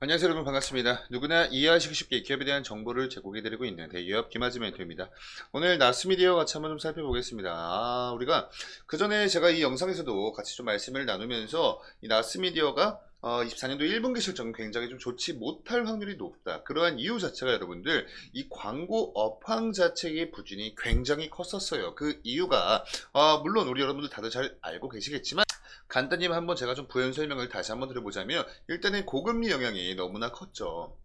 안녕하세요 여러분 반갑습니다. 누구나 이해하시기 쉽게 기업에 대한 정보를 제공해드리고 있는 대기업 김아지 멘토입니다. 오늘 나스미디어 같이 한번 좀 살펴보겠습니다. 우리가 그 전에 제가 이 영상에서도 같이 좀 말씀을 나누면서 이 나스미디어가 24년도 1분기 실적은 굉장히 좀 좋지 못할 확률이 높다. 그러한 이유 자체가 여러분들 이 광고 업황 자체의 부진이 굉장히 컸었어요. 그 이유가 물론 우리 여러분들 다들 잘 알고 계시겠지만 간단히 한번 제가 좀 부연 설명을 다시 한번 드려보자면 일단은 고금리 영향이 너무나 컸죠.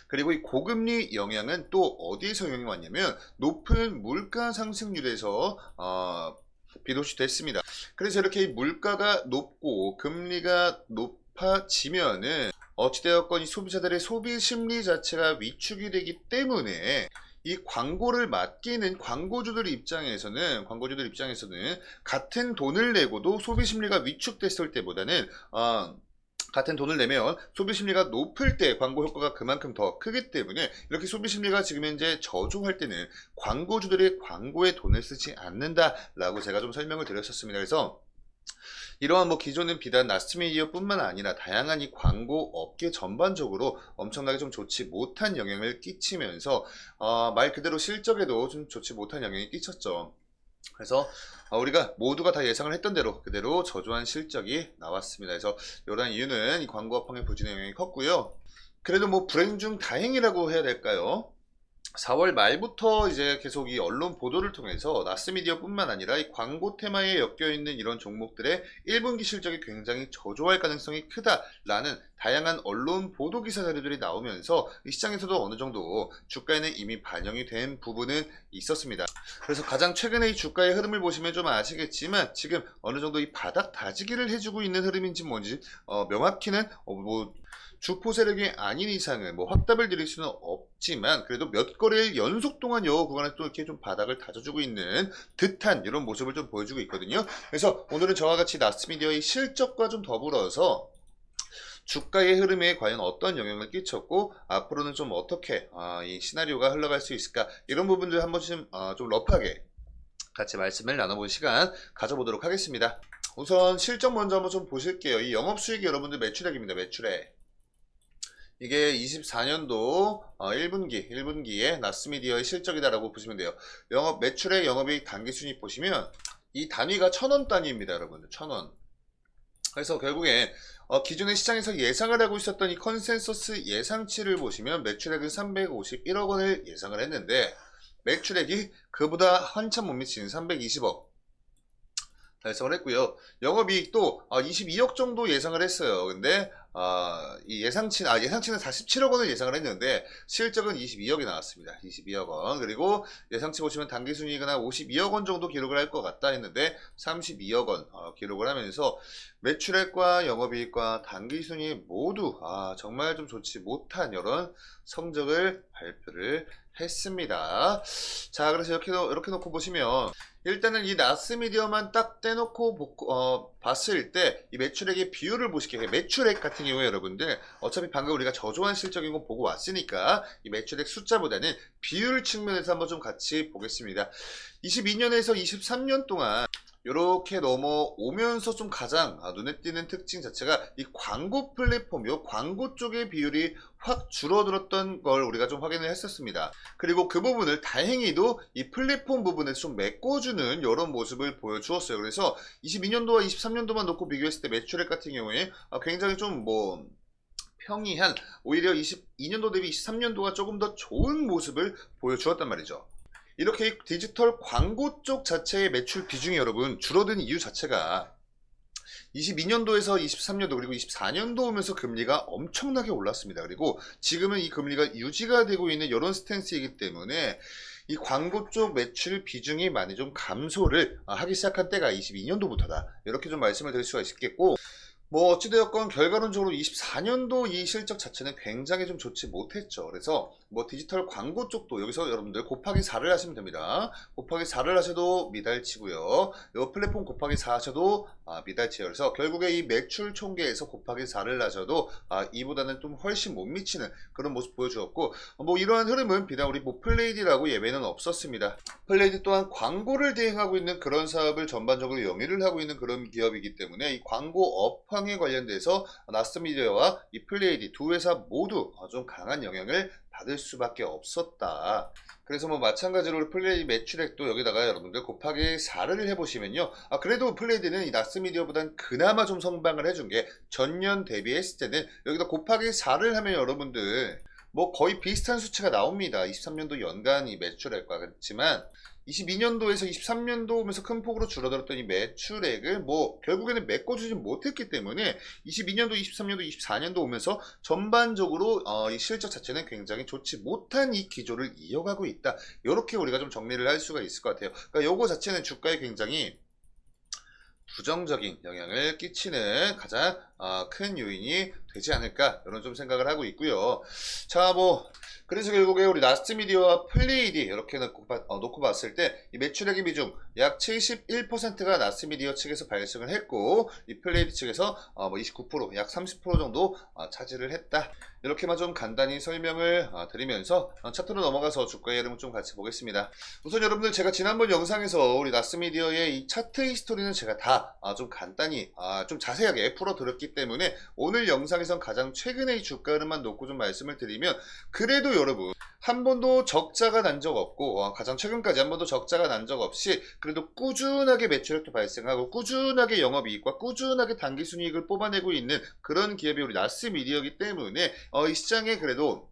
그리고 이 고금리 영향은 또 어디에서 영향이 왔냐면 높은 물가 상승률에서 비롯이 됐습니다. 그래서 이렇게 물가가 높고 금리가 높아지면은 어찌되었건 이 소비자들의 소비 심리 자체가 위축이 되기 때문에 이 광고를 맡기는 광고주들 입장에서는 같은 돈을 내고도 소비 심리가 위축됐을 때보다는 같은 돈을 내면 소비 심리가 높을 때 광고 효과가 그만큼 더 크기 때문에 이렇게 소비 심리가 지금 현재 저조할 때는 광고주들이 광고에 돈을 쓰지 않는다라고 제가 좀 설명을 드렸었습니다. 그래서 이러한 기존은 비단 나스미디어뿐만 아니라 다양한 이 광고 업계 전반적으로 엄청나게 좀 좋지 못한 영향을 끼치면서 말 그대로 실적에도 좀 좋지 못한 영향이 끼쳤죠. 그래서 우리가 모두가 다 예상을 했던 대로 그대로 저조한 실적이 나왔습니다. 그래서 이러한 이유는 이 광고 업황의 부진의 영향이 컸고요. 그래도 불행 중 다행이라고 해야 될까요? 4월 말부터 이제 계속 이 언론 보도를 통해서 나스미디어뿐만 아니라 이 광고 테마에 엮여 있는 이런 종목들의 1분기 실적이 굉장히 저조할 가능성이 크다라는 다양한 언론 보도 기사 자료들이 나오면서 이 시장에서도 어느 정도 주가에는 이미 반영이 된 부분은 있었습니다. 그래서 가장 최근에 이 주가의 흐름을 보시면 좀 아시겠지만 지금 어느 정도 이 바닥 다지기를 해주고 있는 흐름인지 뭔지 명확히는 주포 세력이 아닌 이상은 확답을 드릴 수는 없지만 그래도 몇 거래일 연속 동안 요 구간에 또 이렇게 좀 바닥을 다져주고 있는 듯한 이런 모습을 좀 보여주고 있거든요. 그래서 오늘은 저와 같이 나스미디어의 실적과 좀 더불어서 주가의 흐름에 과연 어떤 영향을 끼쳤고 앞으로는 좀 어떻게 이 시나리오가 흘러갈 수 있을까 이런 부분들 한번 좀 러프하게 같이 말씀을 나눠볼 시간 가져보도록 하겠습니다. 우선 실적 먼저 한번 좀 보실게요. 이 영업수익이 여러분들 매출액입니다. 매출액. 이게 24년도 1분기에 나스미디어의 실적이다라고 보시면 돼요. 매출액, 영업이익, 단기순이익 보시면 이 단위가 1,000원 단위입니다, 여러분들. 1,000원. 그래서 결국에 기존의 시장에서 예상을 하고 있었던 이 컨센서스 예상치를 보시면 매출액은 351억 원을 예상을 했는데 매출액이 그보다 한참 못 미치는 320억 달성을 했고요. 영업이익도 22억 정도 예상을 했어요. 근데 예상치는 47억 원을 예상을 했는데 실적은 22억이 나왔습니다. 22억 원. 그리고 예상치 보시면 당기순이익은 한 52억 원 정도 기록을 할 것 같다 했는데 32억 원 기록을 하면서 매출액과 영업이익과 당기순이익 모두 정말 좀 좋지 못한 이런 성적을 발표를 했습니다. 자, 그래서 이렇게 놓고 보시면 일단은 이 나스미디어만 딱 떼놓고 봤을 때 이 매출액의 비율을 보실게요. 매출액 같은 경우에 여러분들 어차피 방금 우리가 저조한 실적인 거 보고 왔으니까 이 매출액 숫자보다는 비율 측면에서 한번 좀 같이 보겠습니다. 22년에서 23년 동안 이렇게 넘어오면서 좀 가장 눈에 띄는 특징 자체가 이 광고 플랫폼, 요 광고 쪽의 비율이 확 줄어들었던 걸 우리가 좀 확인을 했었습니다. 그리고 그 부분을 다행히도 이 플랫폼 부분에서 좀 메꿔주는 이런 모습을 보여주었어요. 그래서 22년도와 23년도만 놓고 비교했을 때 매출액 같은 경우에 굉장히 좀 평이한 오히려 22년도 대비 23년도가 조금 더 좋은 모습을 보여주었단 말이죠. 이렇게 디지털 광고 쪽 자체의 매출 비중이 여러분 줄어든 이유 자체가 22년도에서 23년도 그리고 24년도 오면서 금리가 엄청나게 올랐습니다. 그리고 지금은 이 금리가 유지가 되고 있는 이런 스탠스이기 때문에 이 광고 쪽 매출 비중이 많이 좀 감소를 하기 시작한 때가 22년도부터다. 이렇게 좀 말씀을 드릴 수가 있겠고 어찌되었건 결과론적으로 24년도 이 실적 자체는 굉장히 좀 좋지 못했죠. 그래서 디지털 광고 쪽도 여기서 여러분들 곱하기 4를 하시면 됩니다. 곱하기 4를 하셔도 미달치고요. 이 플랫폼 곱하기 4 하셔도 미달치예요. 그래서 결국에 이 매출 총계에서 곱하기 4를 하셔도 이보다는 좀 훨씬 못 미치는 그런 모습 보여주었고 이러한 흐름은 비단 우리 플레이디라고 예외는 없었습니다. 플레이디 또한 광고를 대행하고 있는 그런 사업을 전반적으로 영위를 하고 있는 그런 기업이기 때문에 이 광고 업황 상황에 관련돼서 나스미디어와 이 플레이디 두 회사 모두 좀 강한 영향을 받을 수밖에 없었다. 그래서 뭐 마찬가지로 플레이 매출액도 여기다가 여러분들 곱하기 4를 해보시면요. 그래도 플레이디는 이 나스미디어보단 그나마 좀 성장을 해준 게 전년 대비했을 때는 여기다 곱하기 4를 하면 여러분들 뭐 거의 비슷한 수치가 나옵니다. 23년도 연간 이 매출액과 그렇지만 22년도에서 23년도 오면서 큰 폭으로 줄어들었던 이 매출액을 뭐 결국에는 메꿔주지 못했기 때문에 22년도, 23년도, 24년도 오면서 전반적으로 이 실적 자체는 굉장히 좋지 못한 이 기조를 이어가고 있다. 이렇게 우리가 좀 정리를 할 수가 있을 것 같아요. 그러니까 요거 자체는 주가에 굉장히 부정적인 영향을 끼치는 가장 큰 요인이 되지 않을까 이런 좀 생각을 하고 있고요. 자, 뭐 그래서 결국에 우리 나스미디어와 플레이디 이렇게 놓고 봤을 때 이 매출액의 비중 약 71%가 나스미디어 측에서 발생을 했고 이 플레이디 측에서 뭐 29%, 약 30% 정도 차지를 했다. 이렇게만 좀 간단히 설명을 드리면서 차트로 넘어가서 주가의 흐름을 좀 같이 보겠습니다. 우선 여러분들 제가 지난번 영상에서 우리 나스미디어의 이 차트 히스토리는 제가 다 좀 간단히 좀 자세하게 풀어드렸기 때문에 오늘 영상에선 가장 최근의 이 주가 흐름만 놓고 좀 말씀을 드리면 그래도 여러분 한 번도 적자가 난 적 없고 가장 최근까지 한 번도 적자가 난 적 없이 그래도 꾸준하게 매출액도 발생하고 꾸준하게 영업이익과 꾸준하게 당기순이익을 뽑아내고 있는 그런 기업이 우리 나스미디어이기 때문에 이 시장에 그래도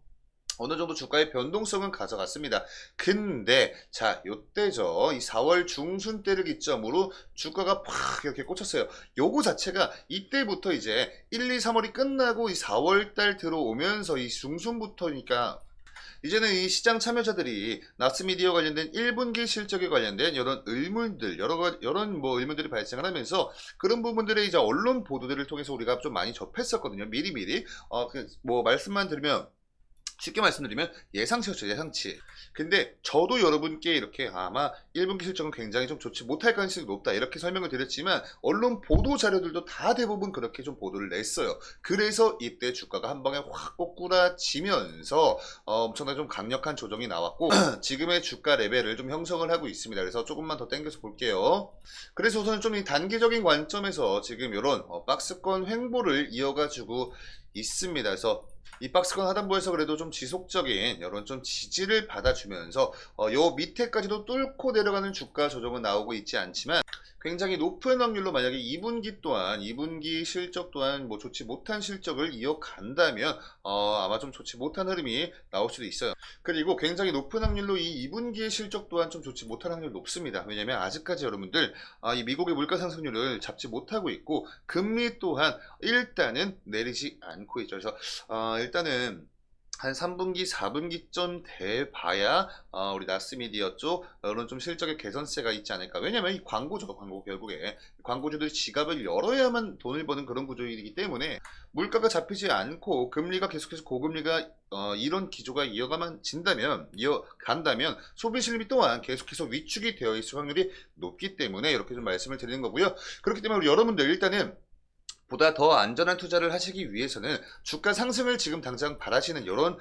어느 정도 주가의 변동성은 가져갔습니다. 근데 자 요때죠. 이 4월 중순 때를 기점으로 주가가 팍 이렇게 꽂혔어요. 요거 자체가 이때부터 이제 1, 2, 3월이 끝나고 이 4월 달 들어오면서 이 중순부터니까 이제는 이 시장 참여자들이 나스미디어 관련된 1분기 실적에 관련된 이런 의문들, 이런 뭐 의문들이 발생을 하면서 그런 부분들의 이제 언론 보도들을 통해서 우리가 좀 많이 접했었거든요. 미리미리. 뭐 말씀만 드리면 쉽게 말씀드리면 예상치였죠, 예상치. 근데 저도 여러분께 이렇게 아마 1분기 실적은 굉장히 좀 좋지 못할 가능성이 높다 이렇게 설명을 드렸지만 언론 보도 자료들도 다 대부분 그렇게 좀 보도를 냈어요. 그래서 이때 주가가 한 방에 확 꼬꾸라지면서 엄청나게 좀 강력한 조정이 나왔고 지금의 주가 레벨을 좀 형성을 하고 있습니다. 그래서 조금만 더 당겨서 볼게요. 그래서 우선 좀 이 단기적인 관점에서 지금 이런 박스권 횡보를 이어가지고 있습니다. 그래서 이 박스권 하단부에서 그래도 좀 지속적인 이런 좀 지지를 받아주면서 요 밑에까지도 뚫고 내려가는 주가 조정은 나오고 있지 않지만 굉장히 높은 확률로 만약에 2분기 실적 또한 뭐 좋지 못한 실적을 이어간다면 아마 좀 좋지 못한 흐름이 나올 수도 있어요. 그리고 굉장히 높은 확률로 이 2분기의 실적 또한 좀 좋지 못한 확률이 높습니다. 왜냐면 아직까지 여러분들 이 미국의 물가 상승률을 잡지 못하고 있고 금리 또한 일단은 내리지 않고 있죠. 그래서 일단은 한 3분기, 4분기쯤 돼봐야 우리 나스미디어 쪽 이런 좀 실적의 개선세가 있지 않을까. 왜냐면 이 광고죠. 광고 결국에 광고주들이 지갑을 열어야만 돈을 버는 그런 구조이기 때문에 물가가 잡히지 않고 금리가 계속해서 고금리가 이런 기조가 이어간다면 소비 실비 또한 계속해서 위축이 되어 있을 확률이 높기 때문에 이렇게 좀 말씀을 드리는 거고요. 그렇기 때문에 우리 여러분들 일단은 보다 더 안전한 투자를 하시기 위해서는 주가 상승을 지금 당장 바라시는 이런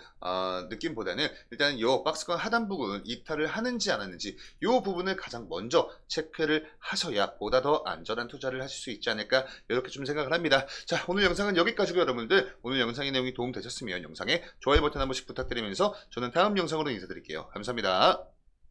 느낌보다는 일단 이 박스권 하단 부분 이탈을 하는지 안 하는지 이 부분을 가장 먼저 체크를 하셔야 보다 더 안전한 투자를 하실 수 있지 않을까 이렇게 좀 생각을 합니다. 자, 오늘 영상은 여기까지고 여러분들 오늘 영상의 내용이 도움 되셨으면 영상에 좋아요 버튼 한 번씩 부탁드리면서 저는 다음 영상으로 인사드릴게요. 감사합니다.